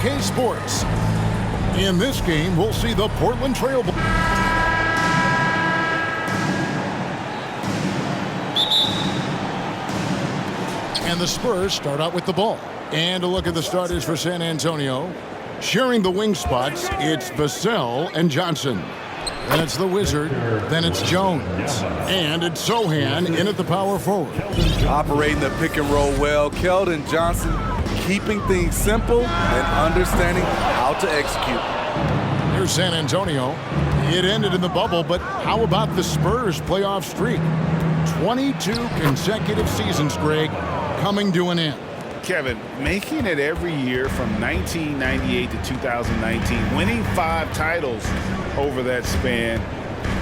2K Sports. In this game, we'll see the Portland Trail Blazers. And the Spurs start out with the ball. And a look at the starters for San Antonio. Sharing the wing spots, it's Vassell and Johnson. Then it's the Wizard. Then it's Jones. And it's Sohan in at the power forward. Operating the pick and roll well. Keldon Johnson keeping things simple and understanding how to execute. Here's San Antonio. It ended in the bubble, but how about the Spurs playoff streak? 22 consecutive seasons, Greg, coming to an end. Kevin, making it every year from 1998 to 2019, winning 5 titles over that span,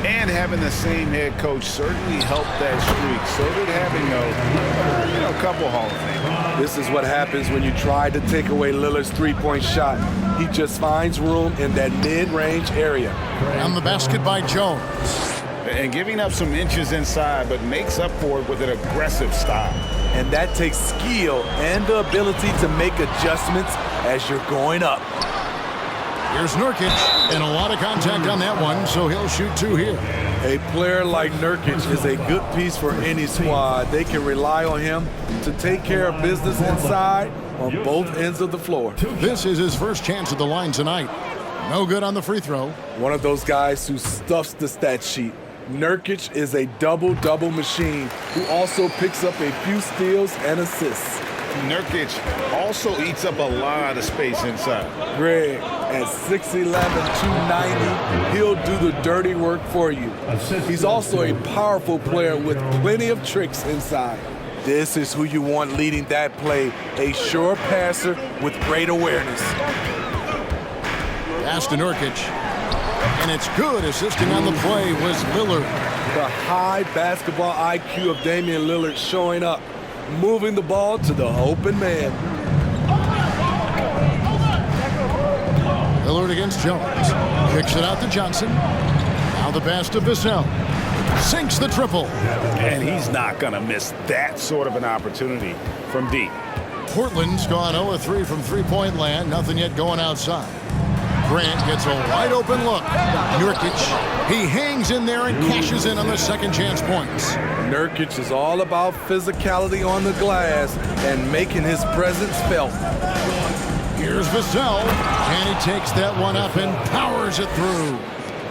and having the same head coach certainly helped that streak. So did having a couple Hall of Fame. This is what happens when you try to take away Lillard's three-point shot. He just finds room in that mid-range area. On the basket by Jones. And giving up some inches inside, but makes up for it with an aggressive style. And that takes skill and the ability to make adjustments as you're going up. Here's Nurkic, and a lot of contact on that one, so he'll shoot 2 here. A player like Nurkic is a good piece for any squad. They can rely on him to take care of business inside on both ends of the floor. This is his first chance at the line tonight. No good on the free throw. One of those guys who stuffs the stat sheet. Nurkic is a double-double machine who also picks up a few steals and assists. Nurkic also eats up a lot of space inside. Greg, at 6'11", 290, he'll do the dirty work for you. He's also a powerful player with plenty of tricks inside. This is who you want leading that play, a sure passer with great awareness. Pass to Nurkic. And it's good. Assisting on the play was Lillard. The high basketball IQ of Damian Lillard showing up, moving the ball to the open man. Lillard against Jones. Kicks it out to Johnson. Now the pass to Vassell. Sinks the triple. And he's not going to miss that sort of an opportunity from deep. Portland's gone 0-3 from three-point land. Nothing yet going outside. Grant gets a wide-open look. Nurkic, he hangs in there and cashes in on the second chance points. Nurkic is all about physicality on the glass and making his presence felt. Here's Vassell, and he takes that one up and powers it through.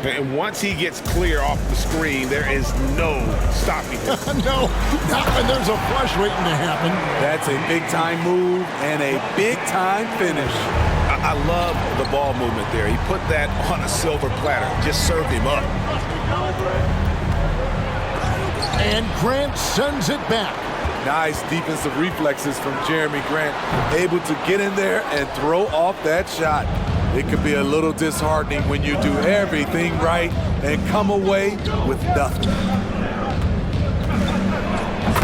And once he gets clear off the screen, there is no stopping him. No, not when there's a flush waiting to happen. That's a big-time move and a big-time finish. I love the ball movement there. He put that on a silver platter, just served him up. And Grant sends it back. Nice defensive reflexes from Jeremy Grant, able to get in there and throw off that shot. It could be a little disheartening when you do everything right and come away with nothing.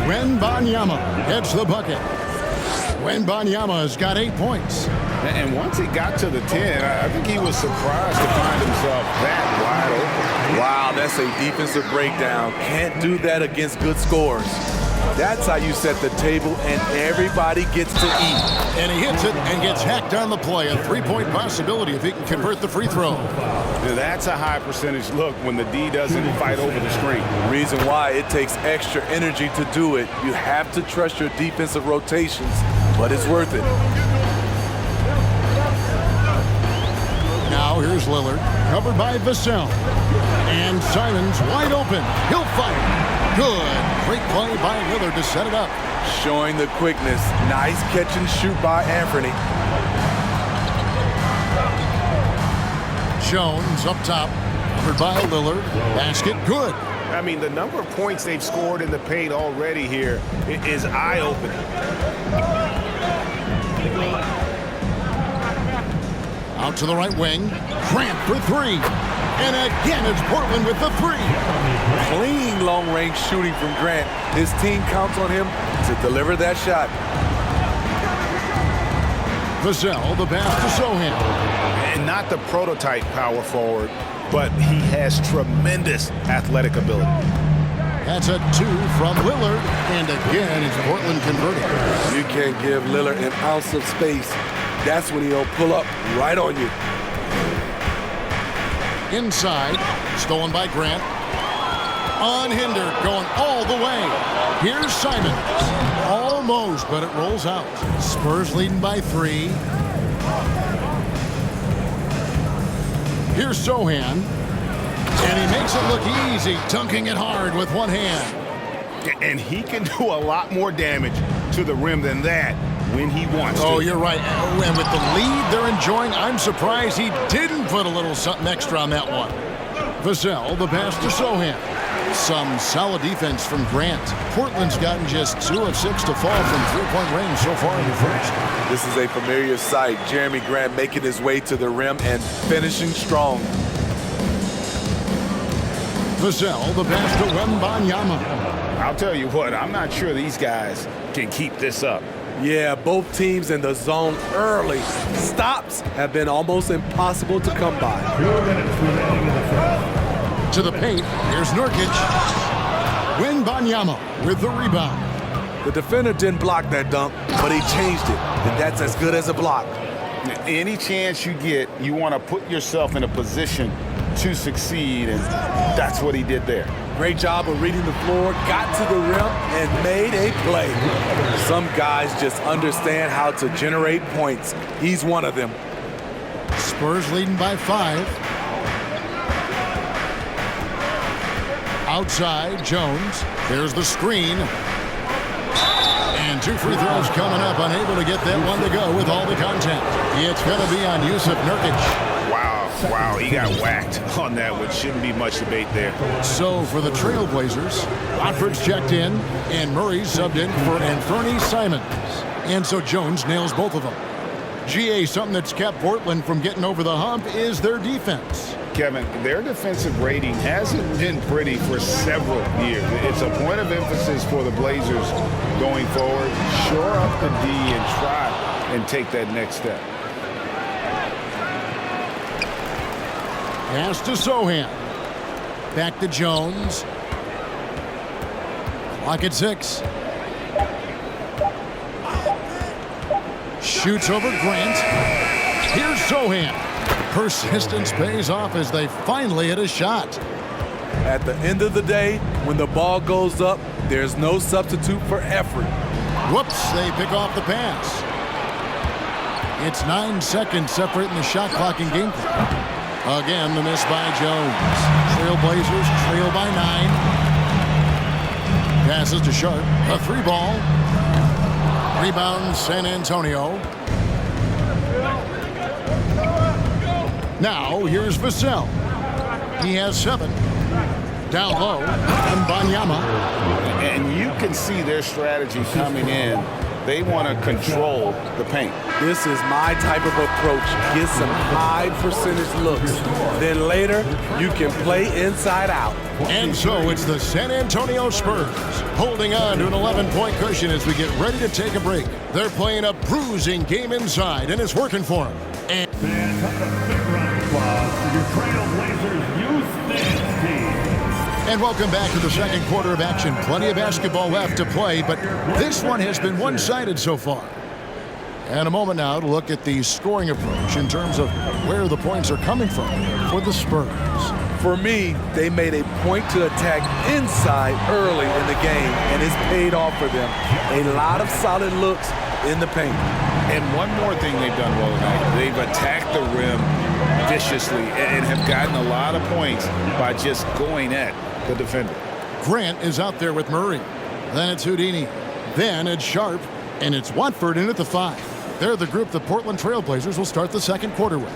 Wembanyama gets the bucket. Wembanyama has got 8 points. And once he got to the 10, I think he was surprised to find himself that wide open. Wow, that's a defensive breakdown. Can't do that against good scores. That's how you set the table and everybody gets to eat. And he hits it and gets hacked on the play. A 3-point possibility if he can convert the free throw. That's a high percentage look when the D doesn't fight over the screen. Reason why it takes extra energy to do it. You have to trust your defensive rotations, but it's worth it. Now here's Lillard, covered by Vassell. And Simons wide open. He'll fire. Good. Great play by Lillard to set it up. Showing the quickness. Nice catch and shoot by Anthony. Jones up top, covered by Lillard. Basket good. I mean, the number of points they've scored in the paint already here is eye-opening. Out to the right wing. Grant for 3. And again, it's Portland with the 3. Clean long-range shooting from Grant. His team counts on him to deliver that shot. Vassell, the pass to Sohan. And not the prototype power forward, but he has tremendous athletic ability. That's a 2 from Lillard. And again, it's Portland converting. You can't give Lillard an ounce of space. that's when he'll pull up right on you. Inside, stolen by Grant. Unhindered, going all the way. Here's Simon. Almost, but it rolls out. Spurs leading by 3. Here's Sohan. And he makes it look easy, dunking it hard with one hand. And he can do a lot more damage to the rim than that when he wants to. Oh, you're right. And with the lead they're enjoying, I'm surprised he didn't put a little something extra on that one. Vassell, the pass to Sohan. Some solid defense from Grant. Portland's gotten just 2 of 6 to fall from three-point range so far in the first. This is a familiar sight. Jeremy Grant making his way to the rim and finishing strong. Vassell, the pass to Wembanyama. I'll tell you what, I'm not sure these guys can keep this up. Yeah, both teams in the zone early. Stops have been almost impossible to come by. 2 minutes remaining in the first. To the paint, here's Nurkic. Wembanyama with the rebound. The defender didn't block that dunk, but he changed it, and that's as good as a block. Any chance you get, you want to put yourself in a position to succeed, and that's what he did there. Great job of reading the floor, got to the rim, and made a play. Some guys just understand how to generate points. He's one of them. Spurs leading by 5. Outside, Jones. There's the screen. And 2 free throws coming up. Unable to get that one to go with all the contact. It's going to be on Yusuf Nurkic. Wow, he got whacked on that, which shouldn't be much debate there. So for the Trailblazers, Watford's checked in, and Murray's subbed in for Anthony Simons. And so Jones nails both of them. GA, something that's kept Portland from getting over the hump is their defense. Kevin, their defensive rating hasn't been pretty for several years. It's a point of emphasis for the Blazers going forward. Shore up the D and try and take that next step. Pass to Sohan. Back to Jones. Clock at 6. Shoots over Grant. Here's Sohan. Persistence pays off as they finally hit a shot. At the end of the day, when the ball goes up, there's no substitute for effort. Whoops, they pick off the pass. It's 9 seconds separating the shot clock and game clock. Again, the miss by Jones. Trailblazers trail by 9. Passes to Sharp. A 3-ball. Rebound, San Antonio. Now, here's Vassell. He has 7. Down low, and Banyama. And you can see their strategy coming in. They want to control the paint. This is my type of approach. Get some high percentage looks. Then later, you can play inside out. And so it's the San Antonio Spurs holding on to an 11-point cushion as we get ready to take a break. They're playing a bruising game inside, and it's working for them. And Fans, have a big round of applause for your Trailblazers Youth Dance Team. And welcome back to the second quarter of action. Plenty of basketball left to play, but this one has been one-sided so far. And a moment now to look at the scoring approach in terms of where the points are coming from for the Spurs. For me, they made a point to attack inside early in the game, and it's paid off for them. A lot of solid looks in the paint. And one more thing they've done well tonight, they've attacked the rim viciously and have gotten a lot of points by just going at the defender. Grant is out there with Murray. Then it's Houdini. Then it's Sharp. And it's Watford in at the 5. They're the group the Portland Trailblazers will start the second quarter with.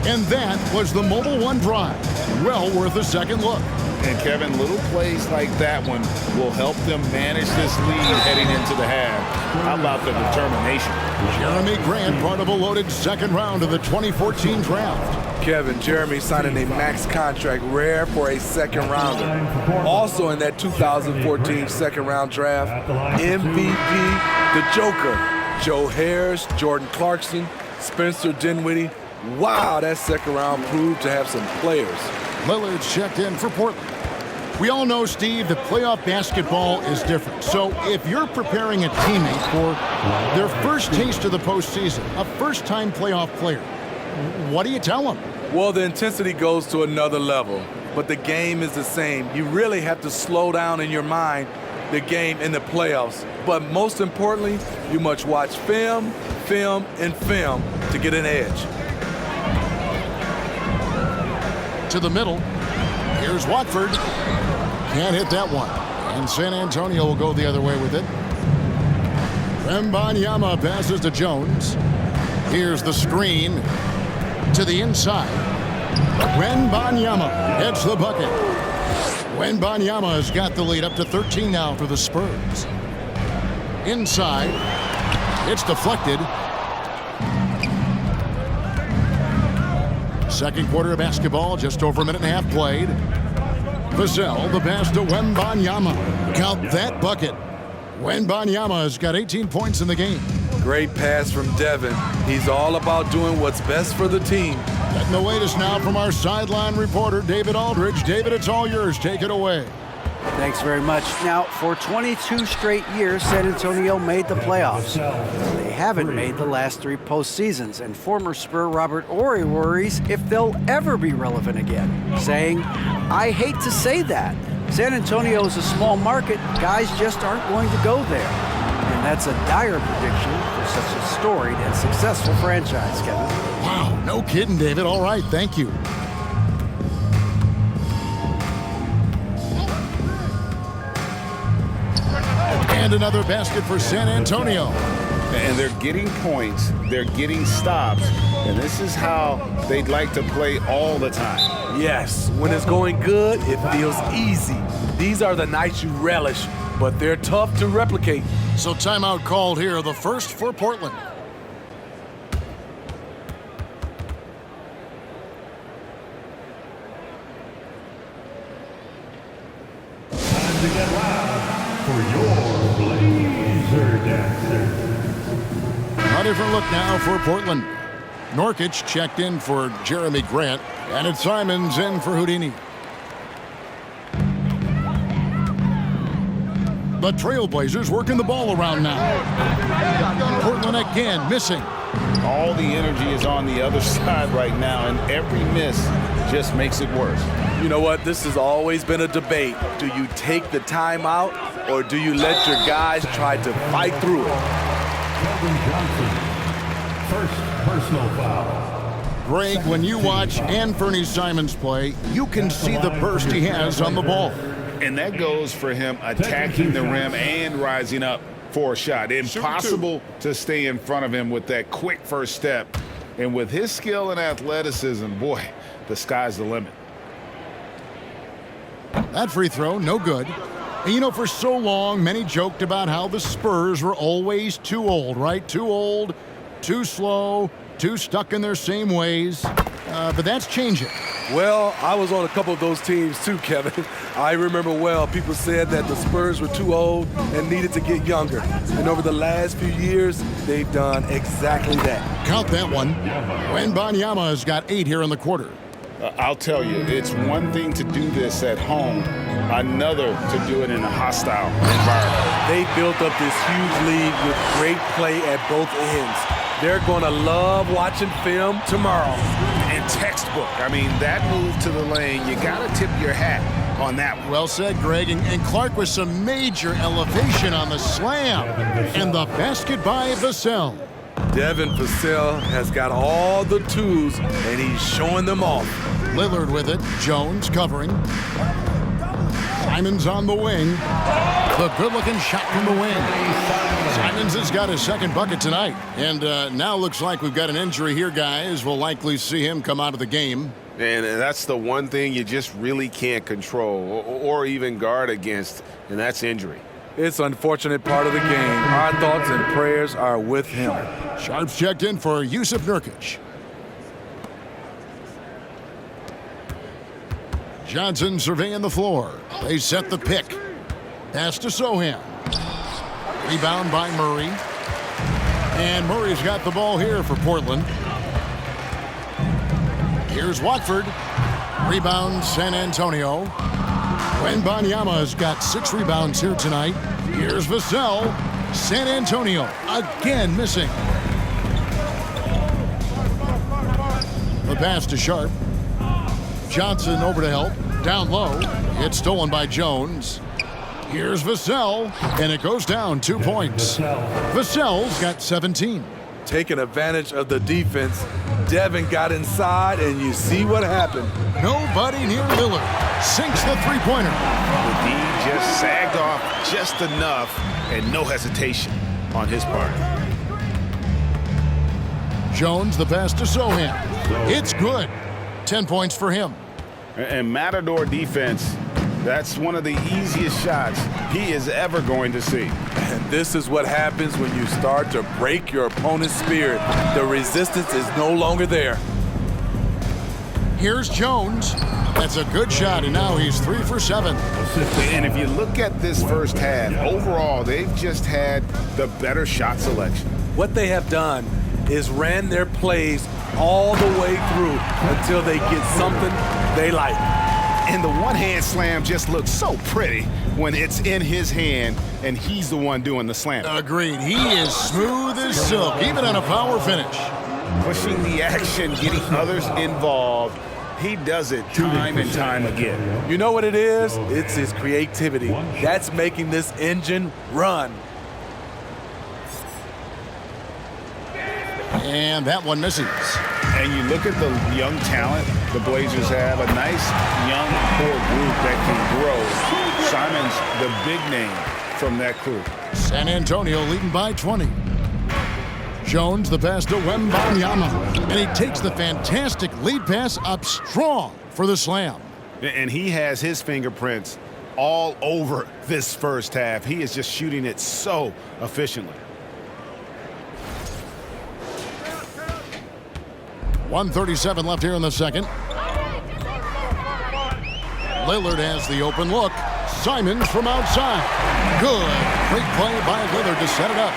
And that was the Mobile One drive. Well worth a second look. And Kevin, little plays like that one will help them manage this lead heading into the half. How about the determination? Jeremy Grant, part of a loaded second round of the 2014 draft. Kevin, Jeremy signing a max contract, rare for a second rounder. Also in that 2014 second round draft, MVP, the Joker, Joe Harris, Jordan Clarkson, Spencer Dinwiddie. Wow, that second round proved to have some players. Lillard's checked in for Portland. We all know, Steve, that playoff basketball is different. So if you're preparing a teammate for their first taste of the postseason, a first-time playoff player, what do you tell them? Well, the intensity goes to another level, but the game is the same. You really have to slow down in your mind the game in the playoffs. But most importantly, you must watch film, and film to get an edge. To the middle. Here's Watford. Can't hit that one. And San Antonio will go the other way with it. Wembanyama passes to Jones. Here's the screen to the inside. Wembanyama hits the bucket. Wembanyama has got the lead up to 13 now for the Spurs. Inside. It's deflected. Second quarter of basketball, just over a minute and a half played. Vassell, the pass to Wembanyama. Count that bucket. Wembanyama has got 18 points in the game. Great pass from Devin. He's all about doing what's best for the team. Getting the latest now from our sideline reporter, David Aldridge. David, it's all yours. Take it away. Thanks very much. Now, for 22 straight years, San Antonio made the playoffs. They haven't made the last 3 postseasons, and former Spur Robert Horry worries if they'll ever be relevant again, saying, "I hate to say that. San Antonio is a small market. Guys just aren't going to go there." And that's a dire prediction for such a storied and successful franchise, Kevin. Wow, no kidding, David. All right, thank you. And another basket for San Antonio. And they're getting points, they're getting stops, and this is how they'd like to play all the time. Yes, when it's going good, it feels easy. These are the nights you relish, but they're tough to replicate. So timeout called here, the first for Portland. Time to get loud for your Blazer Dancer. A different look now for Portland. Nurkic checked in for Jeremy Grant, and it's Simons in for Houdini. The Trailblazers working the ball around now. Portland again missing. All the energy is on the other side right now, and every miss just makes it worse. You know what? This has always been a debate. Do you take the timeout, or do you let your guys try to fight through it? Kelvin Johnson, first personal foul. Greg, when you watch Anthony Simons play, you can see the burst he has on the ball. And that goes for him attacking the rim and rising up for a shot. Impossible to stay in front of him with that quick first step. And with his skill and athleticism, boy, the sky's the limit. That free throw, no good. And you know, for so long, many joked about how the Spurs were always too old, right? Too old, too slow, too stuck in their same ways. But that's changing. Well, I was on a couple of those teams too, Kevin. I remember well, people said that the Spurs were too old and needed to get younger. And over the last few years, they've done exactly that. Count that one. Wembanyama has got 8 here in the quarter. I'll tell you, it's one thing to do this at home, another to do it in a hostile environment. They built up this huge lead with great play at both ends. They're going to love watching film tomorrow. And textbook. I mean, that move to the lane, you got to tip your hat on that one. Well said, Greg. And Clark with some major elevation on the slam. And the basket by Vassell. Devin Vassell has got all the tools, and he's showing them off. Lillard with it. Jones covering. Simons on the wing. The good-looking shot from the wing. Simons has got his second bucket tonight. And now looks like we've got an injury here, guys. We'll likely see him come out of the game. And that's the one thing you just really can't control or even guard against, and that's injury. It's an unfortunate part of the game. Our thoughts and prayers are with him. Sharps checked in for Yusuf Nurkic. Johnson surveying the floor. They set the pick. Pass to Sohan. Rebound by Murray. And Murray's got the ball here for Portland. Here's Watford. Rebound San Antonio. Wembanyama's got 6 rebounds here tonight. Here's Vassell. San Antonio again missing. The pass to Sharp. Johnson over to help. Down low. It's stolen by Jones. Here's Vassell, and it goes down 2 points. Vassell's got 17. Taking advantage of the defense, Devin got inside, and you see what happened. Nobody near Lillard. Sinks the three-pointer. The D just sagged off just enough, and no hesitation on his part. Jones, the pass to Sohan. It's good. 10 points for him. And Matador defense, that's one of the easiest shots he is ever going to see. And this is what happens when you start to break your opponent's spirit. The resistance is no longer there. Here's Jones. That's a good shot, and now he's 3 for 7. And if you look at this first half, overall, they've just had the better shot selection. What they have done is ran their plays all the way through until they get something they like. And the one-hand slam just looks so pretty when it's in his hand and he's the one doing the slam. Agreed. He is smooth as silk, even on a power finish. Pushing the action, getting others involved. He does it time and time again. You know what it is? It's his creativity. That's making this engine run. And that one misses. And you look at the young talent the Blazers have, a nice young core group that can grow. Simon's the big name from that crew. San Antonio leading by 20. Jones, the pass to Wembanyama. And he takes the fantastic lead pass up strong for the slam. And he has his fingerprints all over this first half. He is just shooting it so efficiently. 1:37 left here in the second. Lillard has the open look. Simons from outside. Good. Great play by Lillard to set it up.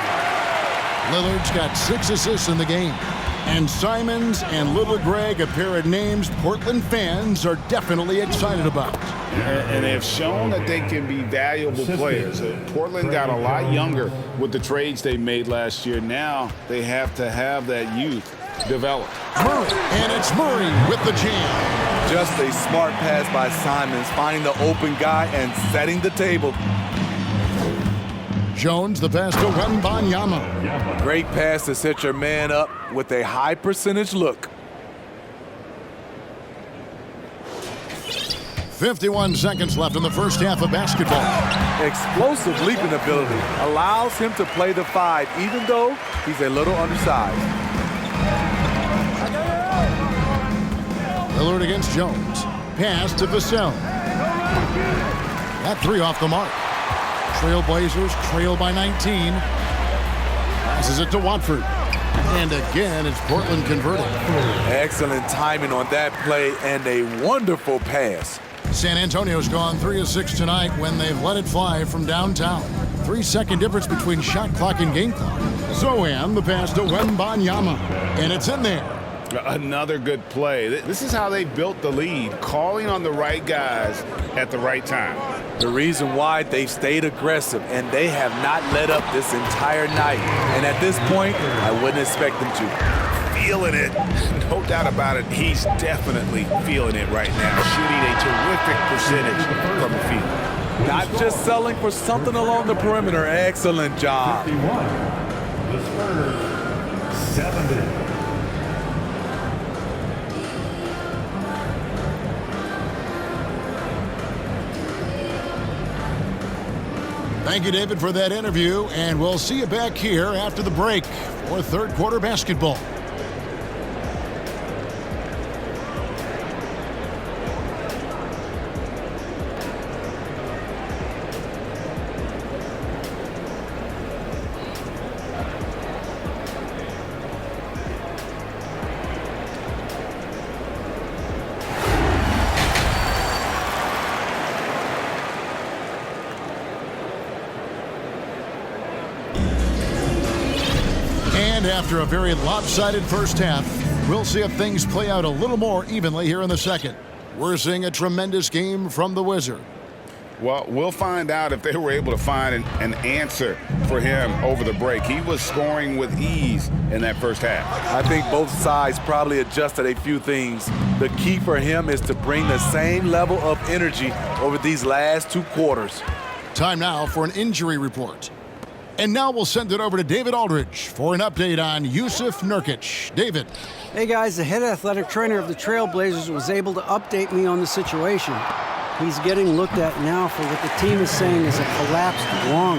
Lillard's got 6 assists in the game. And Simons and Little Greg, a pair of names Portland fans are definitely excited about. And they've shown that they can be valuable players. Portland got a lot younger with the trades they made last year. Now they have to have that youth develop. Murray, and it's Murray with the jam. Just a smart pass by Simons, finding the open guy and setting the table. Jones, the pass to Wembanyama. Great pass to set your man up with a high percentage look. 51 seconds left in the first half of basketball. Explosive leaping ability allows him to play the 5, even though he's a little undersized. Lillard against Jones. Pass to Vassell. That 3 off the mark. Trailblazers trail by 19. Passes it to Watford. And again, it's Portland converting. Excellent timing on that play and a wonderful pass. San Antonio's gone 3 of 6 tonight when they've let it fly from downtown. 3-second difference between shot clock and game clock. Zohan, the pass to Wembanyama. And it's in there. Another good play. This is how they built the lead, calling on the right guys at the right time. The reason why they stayed aggressive, and they have not let up this entire night. And at this point, I wouldn't expect them to. Feeling it. No doubt about it. He's definitely feeling it right now. Shooting a terrific percentage from the field. Not just selling for something along the perimeter. Excellent job. 51. The Spurs, 70. Thank you, David, for that interview, and we'll see you back here after the break for third quarter basketball. And after a very lopsided first half, we'll see if things play out a little more evenly here in the second. We're seeing a tremendous game from the Wizard. Well, we'll find out if they were able to find an answer for him over the break. He was scoring with ease in that first half. I think both sides probably adjusted a few things. The key for him is to bring the same level of energy over these last 2 quarters. Time now for an injury report. And now we'll send it over to David Aldridge for an update on Yusuf Nurkic. David. Hey guys, the head athletic trainer of the Trailblazers was able to update me on the situation. He's getting looked at now for what the team is saying is a collapsed lung.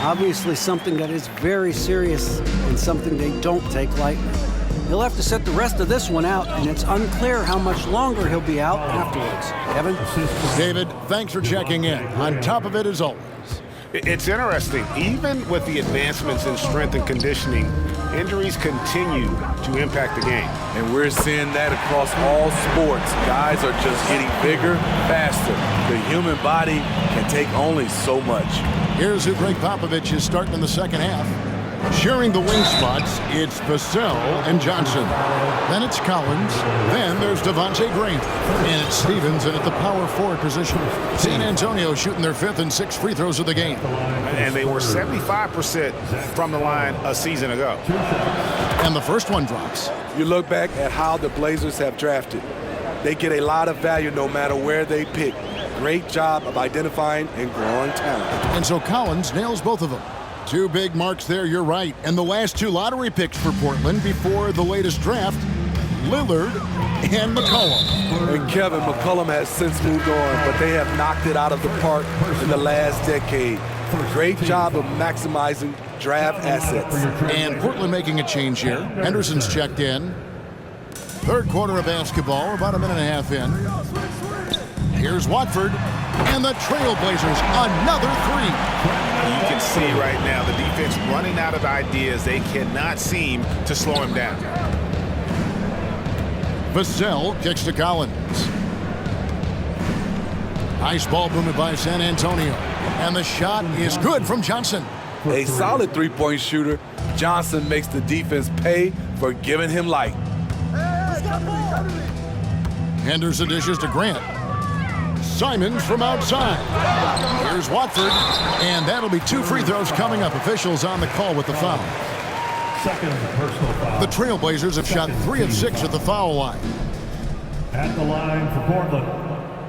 Obviously something that is very serious and something they don't take lightly. He'll have to sit the rest of this one out, and it's unclear how much longer he'll be out afterwards. Kevin? David, thanks for checking in. On top of it as always. It's interesting. Even with the advancements in strength and conditioning, injuries continue to impact the game. And we're seeing that across all sports. Guys are just getting bigger, faster. The human body can take only so much. Here's who Greg Popovich is starting in the second half. Sharing the wing spots, it's Vassell and Johnson. Then it's Collins. Then there's Devontae Graham. And it's Stevens in at the power forward position. San Antonio shooting their 5th and 6th free throws of the game. And they were 75% from the line a season ago. And the first one drops. You look back at how the Blazers have drafted. They get a lot of value no matter where they pick. Great job of identifying and growing talent. And so Collins nails both of them. 2 big marks there, you're right. And the last 2 lottery picks for Portland before the latest draft, Lillard and McCollum. And Kevin, McCollum has since moved on, but they have knocked it out of the park in the last decade. Great job of maximizing draft assets. And Portland making a change here. Henderson's checked in. Third quarter of basketball, about a minute and a half in. Here's Watford, and the Trailblazers, another 3. You can see right now the defense running out of ideas. They cannot seem to slow him down. Vassell kicks to Collins. Nice ball movement by San Antonio. And the shot is good from Johnson. A solid three-point shooter. Johnson makes the defense pay for giving him light. Henderson dishes to Grant. Simons from outside. Here's Watford, and that'll be 2 free throws coming up. Officials on the call with the foul. Second personal foul. The Trailblazers have shot 3 of 6 at the foul line. At the line for Portland,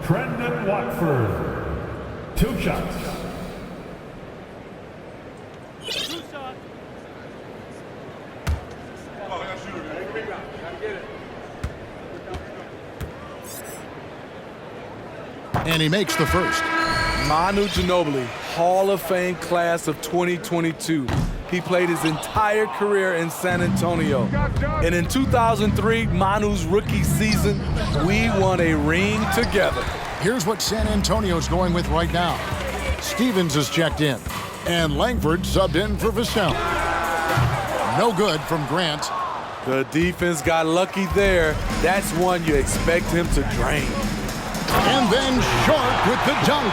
Trendon Watford. 2 shots. And he makes the first. Manu Ginobili, Hall of Fame class of 2022. He played his entire career in San Antonio. And in 2003, Manu's rookie season, we won a ring together. Here's what San Antonio's going with right now. Stevens is checked in, and Langford subbed in for Vassell. No good from Grant. The defense got lucky there. That's one you expect him to drain. And then Sharp with the dunk.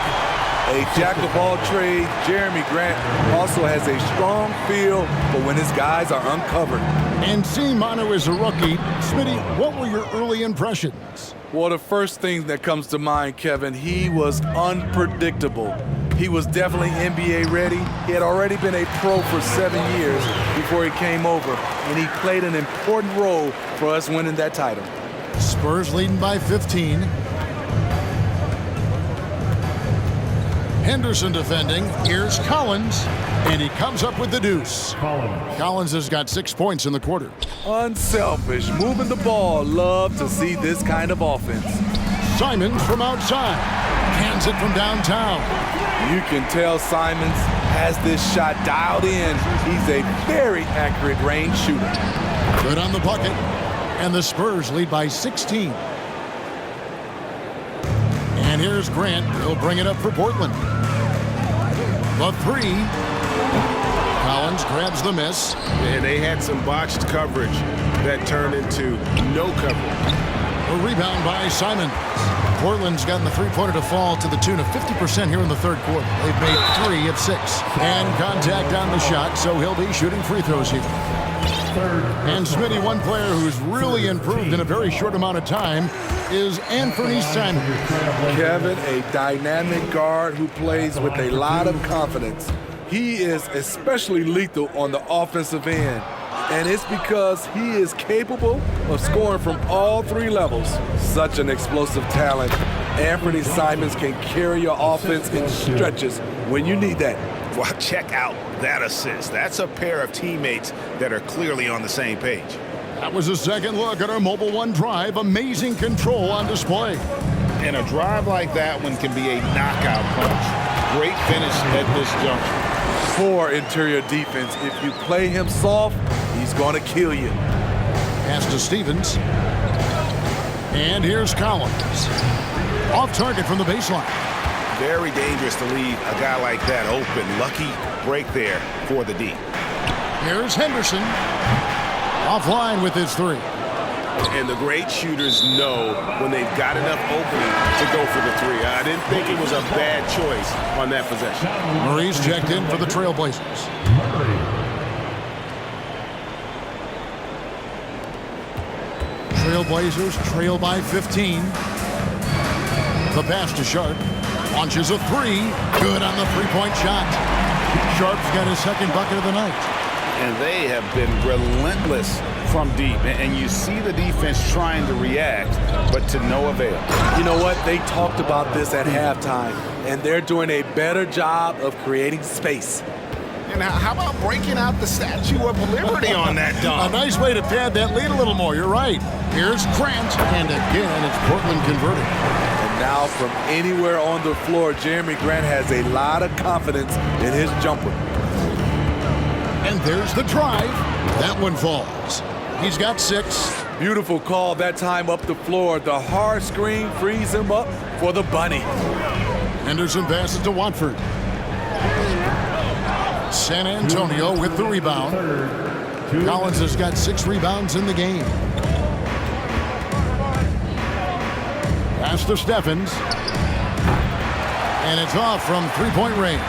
A jack-of-all-trades, Jeremy Grant also has a strong feel for when his guys are uncovered. And seeing Manu as a rookie, Smitty, what were your early impressions? Well, the first thing that comes to mind, Kevin, he was unpredictable. He was definitely NBA ready. He had already been a pro for 7 years before he came over, and he played an important role for us winning that title. Spurs leading by 15. Henderson defending. Here's Collins, and he comes up with the deuce. Collins has got 6 points in the quarter. Unselfish, moving the ball. Love to see this kind of offense. Simons from outside. Hands it from downtown. You can tell Simons has this shot dialed in. He's a very accurate range shooter. Good on the bucket. And the Spurs lead by 16. And here's Grant. He'll bring it up for Portland. The 3. Collins grabs the miss. And they had some botched coverage that turned into no coverage. A rebound by Simons. Portland's gotten the three-pointer to fall to the tune of 50% here in the third quarter. They've made 3 of 6. And contact on the shot, so he'll be shooting free throws here. And Smitty, one player who's really improved in a very short amount of time is Anthony Simons. Kevin, a dynamic guard who plays with a lot of confidence. He is especially lethal on the offensive end, and it's because he is capable of scoring from all three levels. Such an explosive talent. Anthony Simons can carry your offense in stretches when you need that. Well, check out that assist. That's a pair of teammates that are clearly on the same page. That was a second look at our Mobile One drive. Amazing control on display. And a drive like that one can be a knockout punch. Great finish at this juncture. Poor interior defense. If you play him soft, he's going to kill you. Pass to Stevens. And here's Collins. Off target from the baseline. Very dangerous to leave a guy like that open. Lucky break there for the D. Here's Henderson. Offline with his three. And the great shooters know when they've got enough opening to go for the three. I didn't think it was a bad choice on that possession. Murray's checked in for the Trailblazers. Trailblazers trail by 15. The pass to Sharp. Launches a three. Good on the three-point shot. Sharp's got his second bucket of the night. And they have been relentless from deep. And you see the defense trying to react, but to no avail. You know what? They talked about this at halftime, and they're doing a better job of creating space. And how about breaking out the Statue of Liberty on that A dunk? nice way to pad that lead a little more. You're right. Here's Grant. And again, it's Portland converting. And now from anywhere on the floor, Jeremy Grant has a lot of confidence in his jumper. And there's the drive. That one falls. He's got 6. Beautiful call that time up the floor. The hard screen frees him up for the bunny. Henderson passes to Watford. San Antonio with the rebound. Collins has got 6 rebounds in the game. Pass to Steffens. And it's off from three-point range.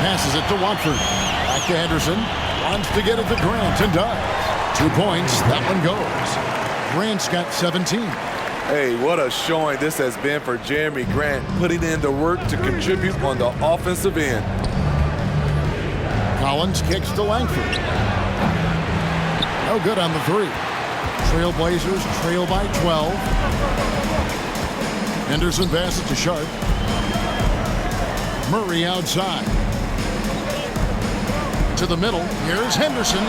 Passes it to Watford. Back to Henderson. Wants to get it to Grant and does. 2 points. That one goes. Grant's got 17. Hey, what a showing this has been for Jeremy Grant, putting in the work to contribute on the offensive end. Collins kicks to Langford. No good on the three. Trailblazers trail by 12. Henderson passes to Sharp. Murray outside. To the middle. Here's Henderson.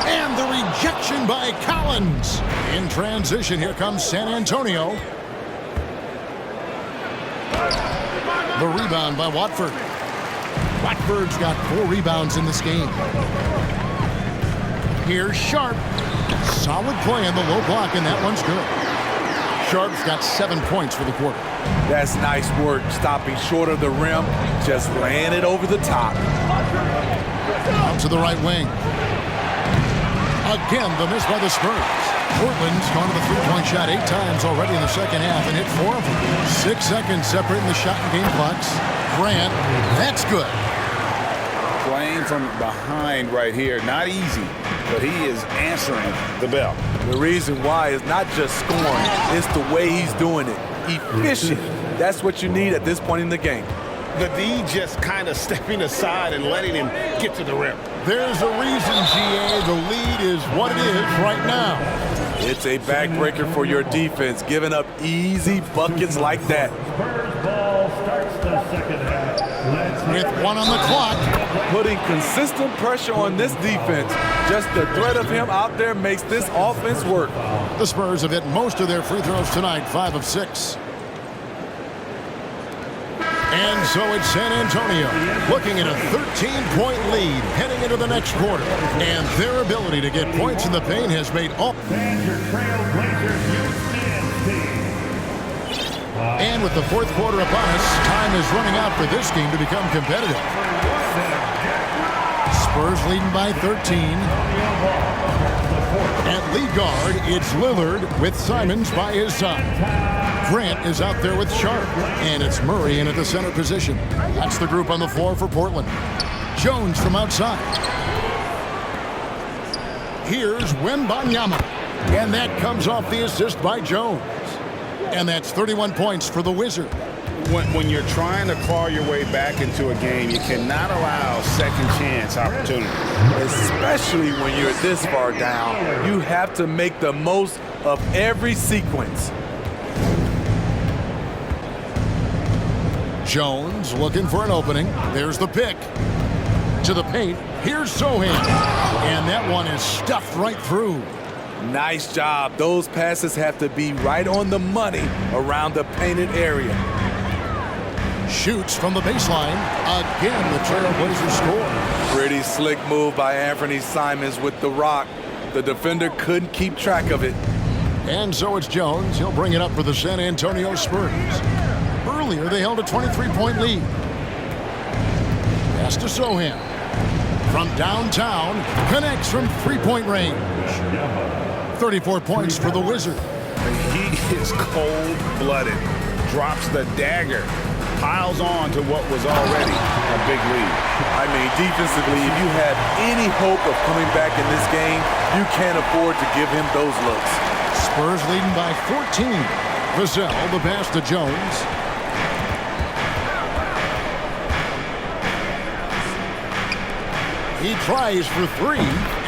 And the rejection by Collins. In transition, here comes San Antonio. The rebound by Watford. Watford's got 4 rebounds in this game. Here's Sharp. Solid play in the low block, and that one's good. Sharp's got 7 points for the quarter. That's nice work, stopping short of the rim, just laying it over the top. Out to the right wing. Again, the miss by the Spurs. Portland's gone to the three-point shot 8 times already in the second half and hit 4 of them. 6 seconds separating the shot and game clocks. Grant, that's good. Playing from behind right here. Not easy, but he is answering the bell. The reason why is not just scoring, it's the way he's doing it. Efficient. That's what you need at this point in the game. The D just kind of stepping aside and letting him get to the rim. There's a reason, GA. The lead is what it is right now. It's a backbreaker for your defense, giving up easy buckets like that. Spurs ball starts the second half. With 1 on the clock. Putting consistent pressure on this defense. Just the threat of him out there makes this offense work. The Spurs have hit most of their free throws tonight, 5 of 6. And so it's San Antonio looking at a 13-point lead heading into the next quarter. And their ability to get points in the paint has made all. And with the fourth quarter upon us, time is running out for this game to become competitive. Spurs leading by 13. At lead guard, it's Lillard with Simons by his side. Grant is out there with Sharp, and it's Murray in at the center position. That's the group on the floor for Portland. Jones from outside. Here's Wembanyama. And that comes off the assist by Jones. And that's 31 points for the Wizard. When you're trying to claw your way back into a game, you cannot allow second chance opportunity. Especially when you're this far down. You have to make the most of every sequence. Jones looking for an opening. There's the pick. To the paint. Here's Sohan. And that one is stuffed right through. Nice job. Those passes have to be right on the money around the painted area. Shoots from the baseline. Again, the Trailblazers score. Pretty slick move by Anthony Simons with the rock. The defender couldn't keep track of it. And so it's Jones. He'll bring it up for the San Antonio Spurs. Earlier, they held a 23-point lead. Pass to Sohan. From downtown, connects from three-point range. 34 points for the Wizard. He is cold-blooded. Drops the dagger. Piles on to what was already a big lead. I mean, defensively, if you have any hope of coming back in this game, you can't afford to give him those looks. Spurs leading by 14. Vassell, the pass to Jones. He tries for three,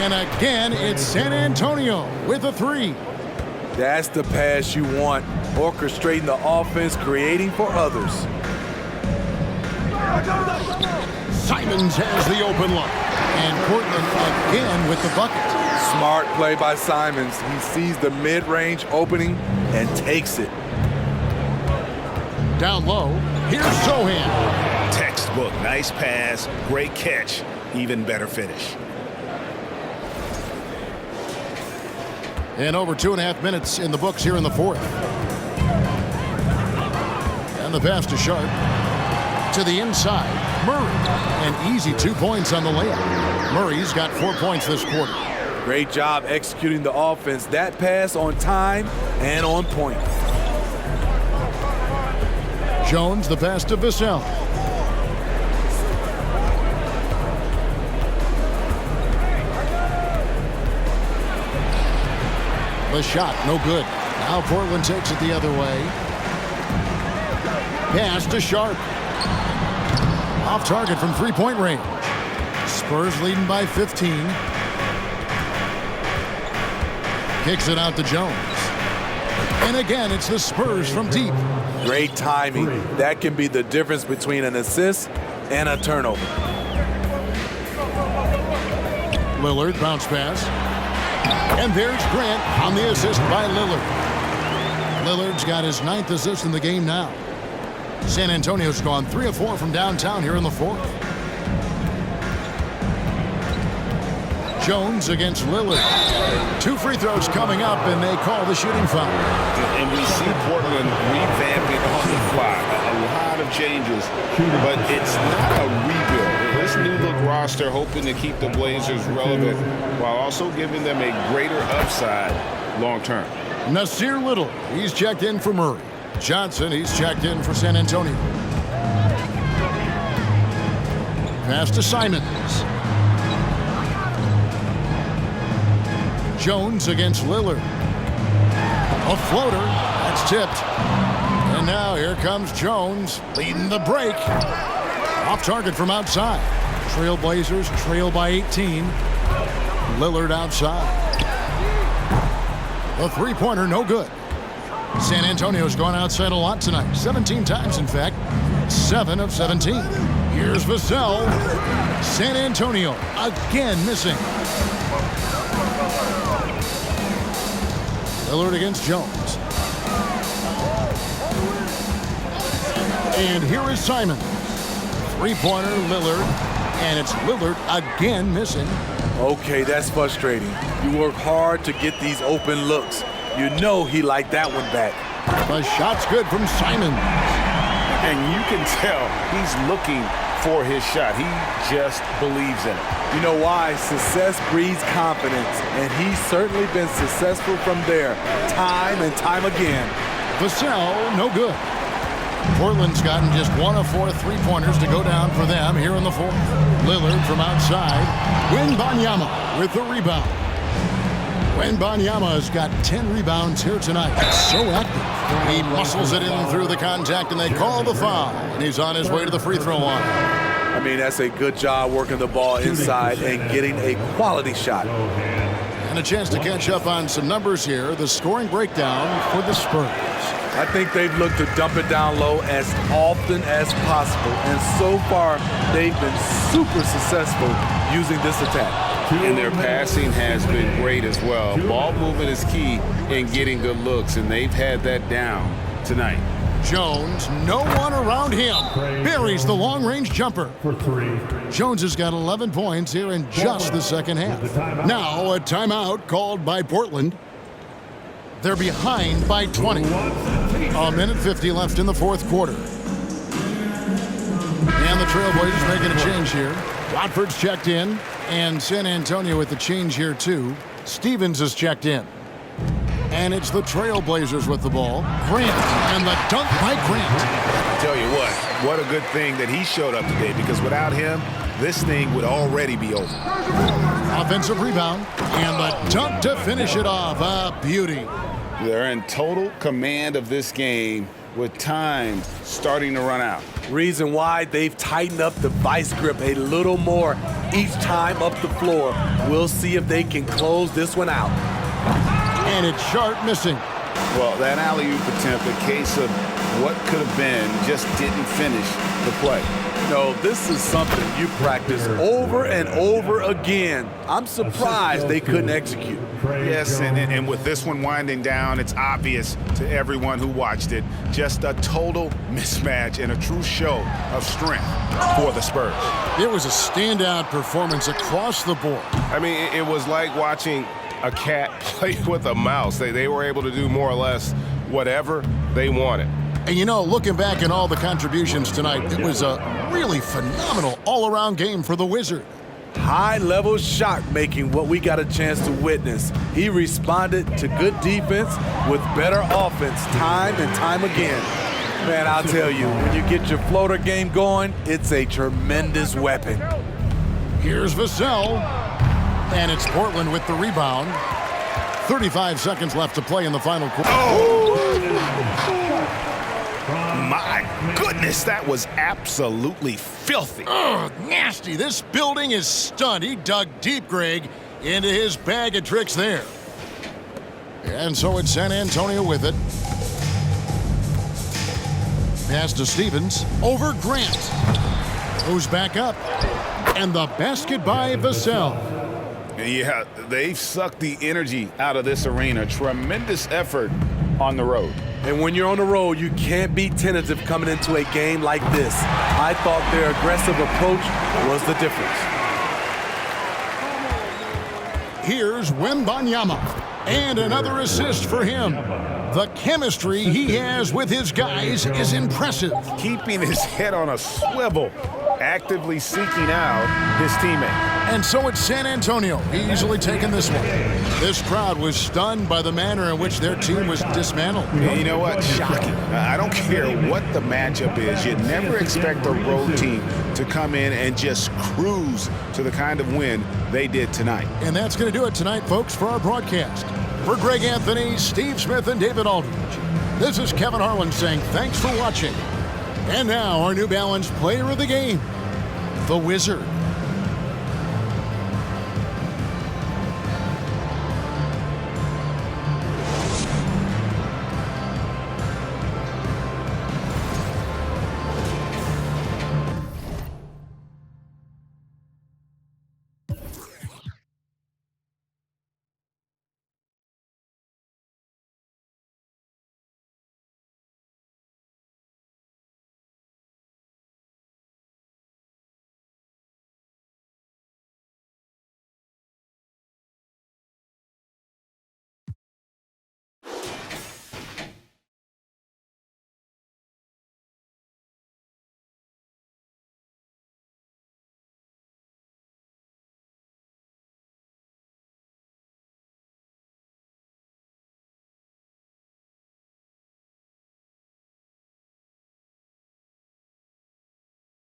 and again, it's San Antonio with a three. That's the pass you want, orchestrating the offense, creating for others. Simons has the open look, and Portland again with the bucket. Smart play by Simons. He sees the mid-range opening and takes it. Down low, here's Sohan. Textbook, nice pass, great catch, even better finish. And over 2.5 minutes in the books here in the fourth. And the pass to Sharp. To the inside, Murray. An easy 2 points on the layup. Murray's got 4 points this quarter. Great job executing the offense. That pass on time and on point. Jones, the pass to Vassell. The shot, no good. Now Portland takes it the other way. Pass to Sharp. Off target from three-point range. Spurs leading by 15. Kicks it out to Jones. And again, it's the Spurs from deep. Great timing. That can be the difference between an assist and a turnover. Lillard, bounce pass. And there's Grant on the assist by Lillard. Lillard's got his 9th assist in the game now. San Antonio's gone 3 of 4 from downtown here in the fourth. Jones against Lillard. 2 free throws coming up, and they call the shooting foul. And we see Portland revamping on the fly. A lot of changes, but it's not a rebuild. This new look roster hoping to keep the Blazers relevant while also giving them a greater upside long term. Nasir Little, he's checked in for Murray. Johnson, he's checked in for San Antonio. Pass to Simons. Jones against Lillard. A floater. That's tipped. And now here comes Jones leading the break. Off target from outside. Trailblazers trail by 18. Lillard outside. The three-pointer, no good. San Antonio's gone outside a lot tonight. 17 times, in fact. 7 of 17. Here's Vassell. San Antonio again missing. Lillard against Jones. And here is Simons. Three-pointer, Lillard. And it's Lillard again missing. Okay, that's frustrating. You work hard to get these open looks. You know he liked that one back. The shot's good from Simons. And you can tell he's looking for his shot. He just believes in it. You know why? Success breeds confidence, and he's certainly been successful from there, time and time again. Vassell, no good. Portland's gotten just 1 of 4 three-pointers to go down for them here in the fourth. Lillard from outside. Wembanyama with the rebound. Wembanyama's got 10 rebounds here tonight. So active. He muscles it in through the contact, and they call the foul. And he's on his way to the free throw line. I mean, that's a good job working the ball inside and getting a quality shot. And a chance to catch up on some numbers here. The scoring breakdown for the Spurs. I think they've looked to dump it down low as often as possible. And so far, they've been super successful using this attack. And their passing has been great as well. Ball movement is key in getting good looks, and they've had that down tonight. Jones, no one around him. Buries the long-range jumper. For 3. Jones has got 11 points here in just the second half. Now a timeout called by Portland. They're behind by 20. A minute 50 left in the fourth quarter. And the Trailblazers making a change here. Watford's checked in, and San Antonio with the change here too. Stevens is checked in. And it's the Trailblazers with the ball. Grant, and the dunk by Grant. I tell you what a good thing that he showed up today, because without him, this thing would already be over. Offensive rebound, and the dunk to finish it off. A beauty. They're in total command of this game with time starting to run out. Reason why they've tightened up the vice grip a little more each time up the floor. We'll see if they can close this one out. And it's Sharp missing. Well, that alley-oop attempt, a case of what could have been, just didn't finish the play. No, this is something you practice over and over again. I'm surprised they couldn't execute. Yes, and with this one winding down, it's obvious to everyone who watched it. Just a total mismatch and a true show of strength for the Spurs. It was a standout performance across the board. I mean, it was like watching a cat play with a mouse. They were able to do more or less whatever they wanted. And you know, looking back at all the contributions tonight, it was a really phenomenal all-around game for the Wizard. High-level shot making, what we got a chance to witness. He responded to good defense with better offense time and time again. Man, I'll tell you, when you get your floater game going, it's a tremendous weapon. Here's Vassell, and it's Portland with the rebound. 35 seconds left to play in the final quarter. My goodness, that was absolutely filthy. Ugh, nasty. This building is stunned. He dug deep, Greg, into his bag of tricks there. And so it's San Antonio with it. Pass to Stevens. Over Grant. Goes back up. And the basket by Vassell. Yeah, they've sucked the energy out of this arena. Tremendous effort on the road. And when you're on the road, you can't be tentative coming into a game like this. I thought their aggressive approach was the difference. Here's Wembanyama. And another assist for him. The chemistry he has with his guys is impressive. Keeping his head on a swivel, actively seeking out his teammate. And so it's San Antonio easily taking this one. This crowd was stunned by the manner in which their team was dismantled. And you know what? Shocking. I don't care what the matchup is. You never expect a road team to come in and just cruise to the kind of win they did tonight. And that's going to do it tonight, folks, for our broadcast. For Greg Anthony, Steve Smith, and David Aldridge, this is Kevin Harlan saying thanks for watching. And now our New Balance player of the game, the Wizard.